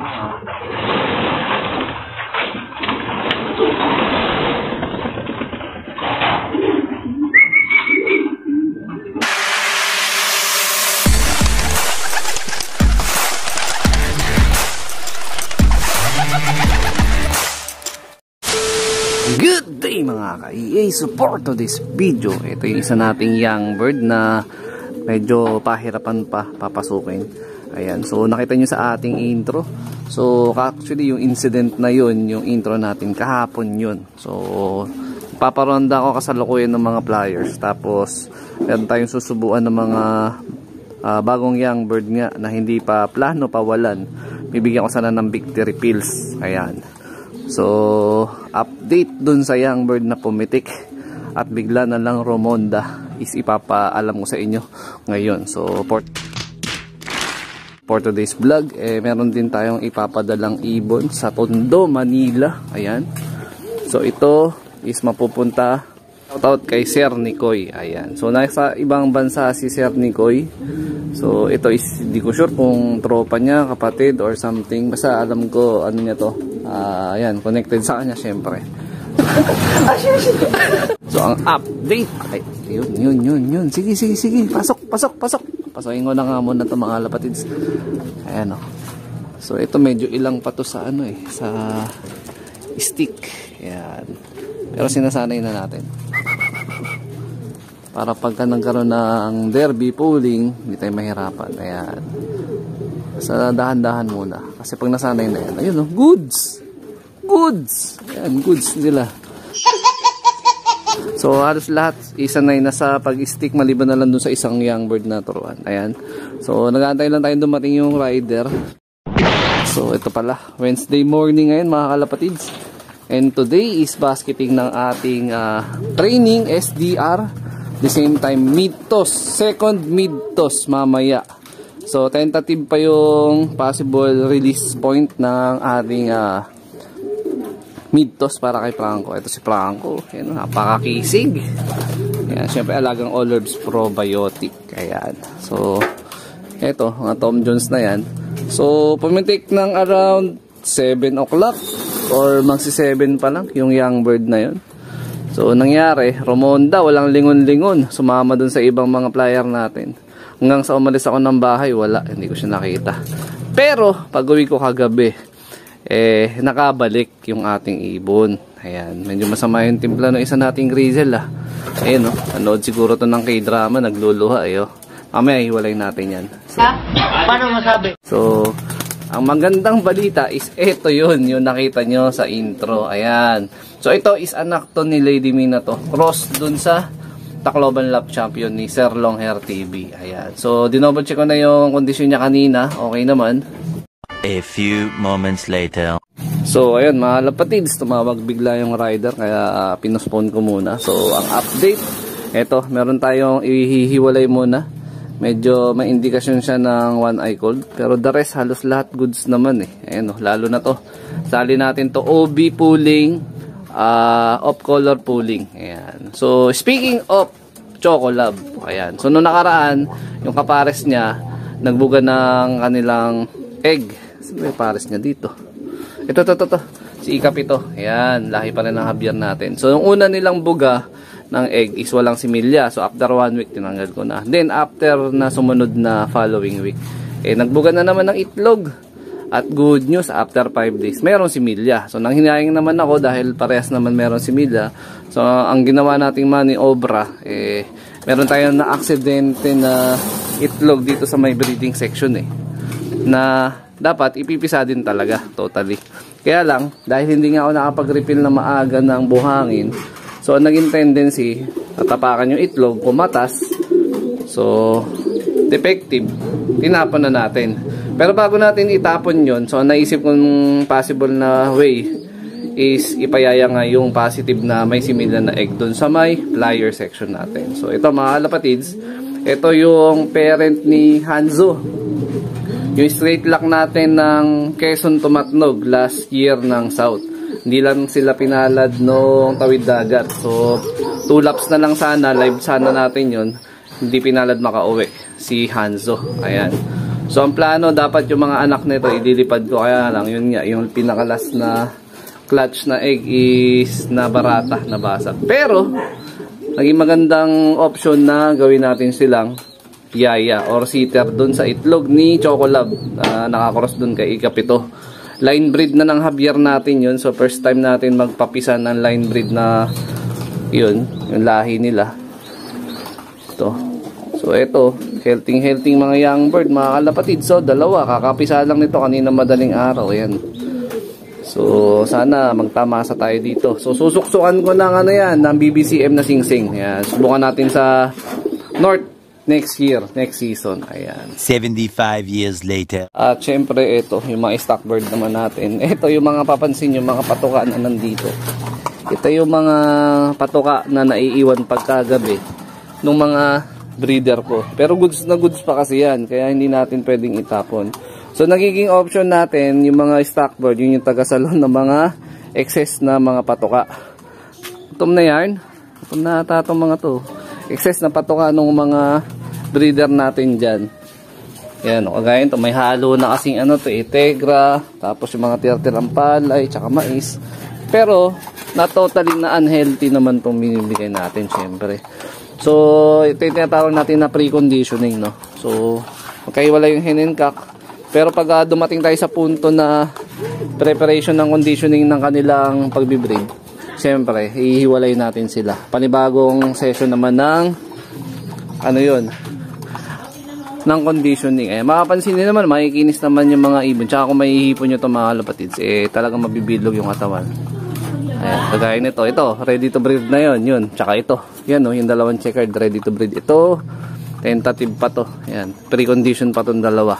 Good day mga ka-EA, support to this video. Ito yung isa nating young bird na medyo pahirapan pa papasukin. Ayan, so nakita nyo sa ating intro. So actually yung incident na yun, yung intro natin kahapon yun. So paparonda ko kasalukuyan ng mga flyers. Tapos meron tayong susubuan ng mga bagong young bird nga na hindi pa plano pawalan. Bibigyan ko sana ng victory pills. Ayan. So, update dun sa young bird na pumitik at bigla na lang Romonda is ipapaalam ko sa inyo ngayon. So, for today's vlog, meron din tayong ipapadalang ibon sa Tondo, Manila. Ayan. So, ito is mapupunta shoutout kay Sir Nicoy. Ayan. So, nasa ibang bansa si Sir Nicoy. So, ito is, hindi ko sure kung tropa niya, kapatid, or something. Basta alam ko, ano niya to. Ayan, connected sa kanya, syempre. So, ang update. Ay, yun. Sige. Pasok. Pasokin ko na nga muna ito, mga lapatids. Ayan, o. So, ito medyo ilang pa to sa, sa stick. Ayan. Pero sinasanay na natin. Para pagka nagkaroon ng derby pooling, hindi tayo mahirapan. Ayan. Sa dahan-dahan muna. Kasi pag nasanay na yan, ayun o, goods! Ayan, goods nila. So, halos lahat isanay na sa pag-stick, maliban na lang dun sa isang young bird na turuan. Ayan. So, nag-aantay lang tayo dumating yung rider. So, ito pala. Wednesday morning ngayon, mga kalapatids. And today is basketing ng ating training, SDR. The same time, mid-toss. Second mid-toss mamaya. So, tentative pa yung possible release point ng ating mid-toss para kay Franco. Ito si Franco. Ayan, napakakisig. Ayan, syempre, alagang all herbs probiotic. Ayan. So, ito, mga Tom Jones na yan. So, pumitik ng around 7 o'clock or magsi 7 pa lang yung young bird na yun. So, nangyari, Romonda, walang lingon-lingon. Sumama dun sa ibang mga flyer natin. Hanggang sa umalis ako ng bahay, wala. Hindi ko siya nakita. Pero, pag-uwi ko kagabi, nakabalik yung ating ibon. Ayan, medyo masama yung timpla ng isa nating grizzle, Ayan, nanood siguro to ng K-drama, nagluluha, Mamaya, hiwalay natin yan. So, paano masabi? So, ang magandang balita is ito yun, yung nakita nyo sa intro. Ayan. So, ito is anak to ni Lady Mina to. Cross dun sa Tacloban Lap Champion ni Sir Longhair TV. Ayan. So, dinoble check ko na yung kondisyon niya kanina. Okay naman. A few moments later. So, ayun, mga lapatids, tumawag bigla yung rider. Kaya, pinospone ko muna. So, ang update, ito, meron tayong ihihiwalay muna. Medyo may indikasyon siya ng one eye cold. Pero the rest, halos lahat goods naman Ayan lalo na to. Sali natin to OB pooling, off color pooling. Ayan. So, speaking of Chocolab. Ayan. So, noong nakaraan, yung kapares niya, nagbuga ng kanilang egg. Sino yung pares niya dito? Ito. Si Ikap ito. Ayan. Lahi pa rin ng habyar natin. So, yung una nilang buga ng egg is walang similya. So, after 1 week, tinanggal ko na. Then, after na sumunod na following week, nagbuga na naman ng itlog. At good news, after 5 days, mayroong similya. So, nanghinayang naman ako dahil parehas naman mayroong similya. So, ang ginawa nating maniobra, meron tayong na-aksidente na itlog dito sa may breeding section na dapat ipipisa din talaga, totally. Kaya lang, dahil hindi nga ako nakapag-refill na maaga ng buhangin, so, naging tendency, tatapakan yung itlog, pumatas. So, defective. Tinapon na natin. Pero bago natin itapon yon, so, naisip kong possible na way is ipayaya nga yung positive na may similya na egg doon sa may flyer section natin. So, ito mga lapatids, ito yung parent ni Hanzo. Yung straight lock natin ng Quezon Tumatnog last year ng South. Hindi lang sila pinalad noong tawid dagat. So, 2 laps na lang sana. Live sana natin yun. Hindi pinalad makauwi. Si Hanzo. Ayan. So ang plano, dapat yung mga anak nito ililipad ko, kaya lang yun nga, yung pinakalas na clutch na egg is nabarata, nabasag. Pero naging magandang option na gawin natin silang yaya or sitter dun sa itlog ni Chocolab na nakakross dun kay Ikapito. Line breed na ng Javier natin yun. So first time natin magpapisa ng line breed na yun, yung lahi nila. Ito. So ito, healthy mga young bird, mga kalapatid. So dalawa, kakapisa lang nito kanina madaling araw. Ayan. So sana magtamasa tayo dito. So susuksukan ko ng ano yan, ng BBCM na singsing. Ayan. Subukan natin sa North next year, next season. Ayan. 75 years later. At syempre ito, yung mga stock bird naman natin. Ito yung mga papansin, yung mga patuka na nandito. Ito yung mga patuka na naiiwan pagkagabi ng mga breeder ko. Pero goods na goods pa kasi yan, kaya hindi natin pwedeng itapon. So nagiging option natin, yung mga stock bird, yun yung tagasalon ng mga excess na mga patuka. Itom na yarn. Itom na ata itong mga to. Excess na patuka ng mga breeder natin dyan. Yan, kagaya ito, may halo na kasing ano to, Integra, tapos yung mga tira-tirang palay, tsaka mais. Pero, na totally na unhealthy naman itong binibigay natin, syempre. So, ito yung tinatawag natin na preconditioning, no? So, magkaiwala yung hen and cock. Pero pag dumating tayo sa punto na preparation ng conditioning ng kanilang pagbibreed, syempre, hihiwalay natin sila. Panibagong session naman ng ano yun, ng conditioning. Eh, makapansin nyo naman, makikinis naman yung mga ibon. Tsaka kung mahihipon nyo ito mga kalapatids, eh, talagang mabibilog yung katawan. Ayan, kagaya nito. Ito, ready to breed na yun. Yun, tsaka ito. Yan, no, yung dalawang checkered, ready to breed. Ito, tentative pa to. Ayan, pre-condition pa itong dalawa.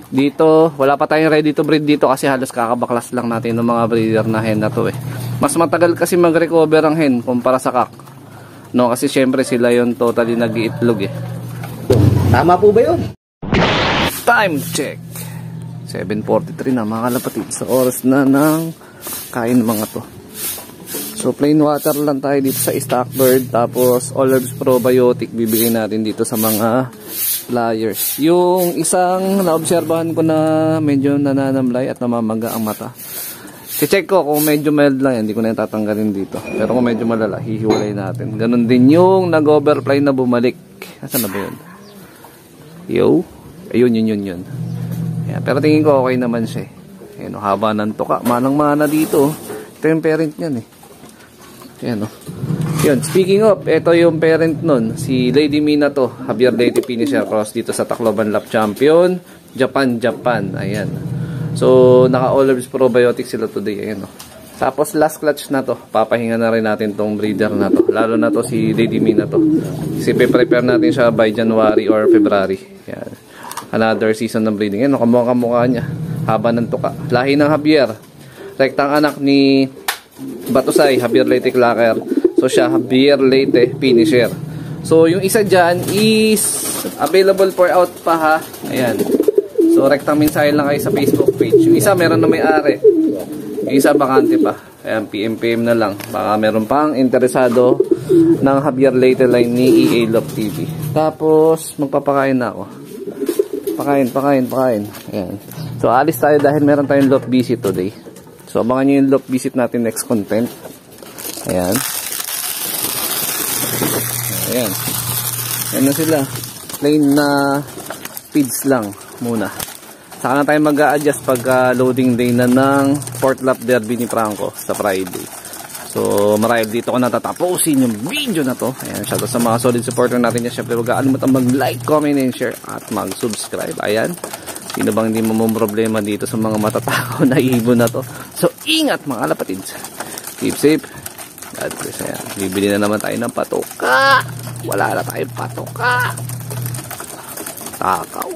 Dito, wala pa tayong ready to breed dito kasi halos kakabaklas lang natin ng mga breeder na hen na to eh. Mas matagal kasi mag-recover ang hen kumpara sa cock. No, kasi syempre sila yon totally nag-iitlog eh. Tama po ba yun? Time check. 7:43 na mga kalapatid. Sa oras na ng kain mga to. So plain water lang tayo dito sa stock bird. Tapos all herbs probiotic bibigay natin dito sa mga flyers. Yung isang naobserbahan ko na medyo nananamlay at namamaga ang mata. I-check ko kung medyo mild lang yan, hindi ko na yung tatanggalin dito. Pero kung medyo malala, hihiwalay natin. Ganon din yung nag-overfly na bumalik. Asan na ba yun? Yo? Ayun, yun. Ayan, pero tingin ko okay naman siya. Ayan, haba ng tuka. Manang-mana dito. Ito yung parent niyan eh. Ayan o. Yun, speaking of, ito yung parent nun. Si Lady Mina to. Javier Lady Finisher Cross dito sa Tacloban Lap Champion. Japan. Ayan. So, naka-all herbs probiotics sila today. Ayan o. Tapos, last clutch na to. Papahinga na rin natin tong breeder na to. Lalo na to si Lady Mina to. Kasi prepare natin siya by January or February. Ayan. Another season ng breeding. Ayan, kamukha niya. Haba ng tuka. Lahi ng Javier. Rektang anak ni Batusay, Javier Leyte Clacker. So, siya, Javier Leyte Finisher. So, yung isa dyan is available for out pa ha. Ayan. So, rektang mensahe lang kayo sa Facebook page. Yung isa, meron na may-ari. Yung isa, bakante pa. Ayan, PM na lang. Baka meron pang interesado ng Javier Leyte line ni EA Love TV. Tapos, magpapakain na ako. Pakain. Ayan. So, alis tayo dahil meron tayong love visit today. So, abangan nyo yung love visit natin next content. Ayan. Yan na sila. Plain na feeds lang muna. Saka na tayo mag-a-adjust pag loading day na ng 4th lap derby ni Franco sa Friday. So, marahil dito ko natatapusin yung video na to. Ayan, shoutout sa mga solid supporter natin dyan. Siyempre, huwag kalimutan mag-like, comment, and share at mag-subscribe. Ayan. Sino bang hindi mo problema dito sa mga matatakaw na ibon na to? So, ingat mga kalapatids. Keep safe. God bless. Ayan. Bibili na naman tayo ng patoka. Wala na tayong patoka. Takaw.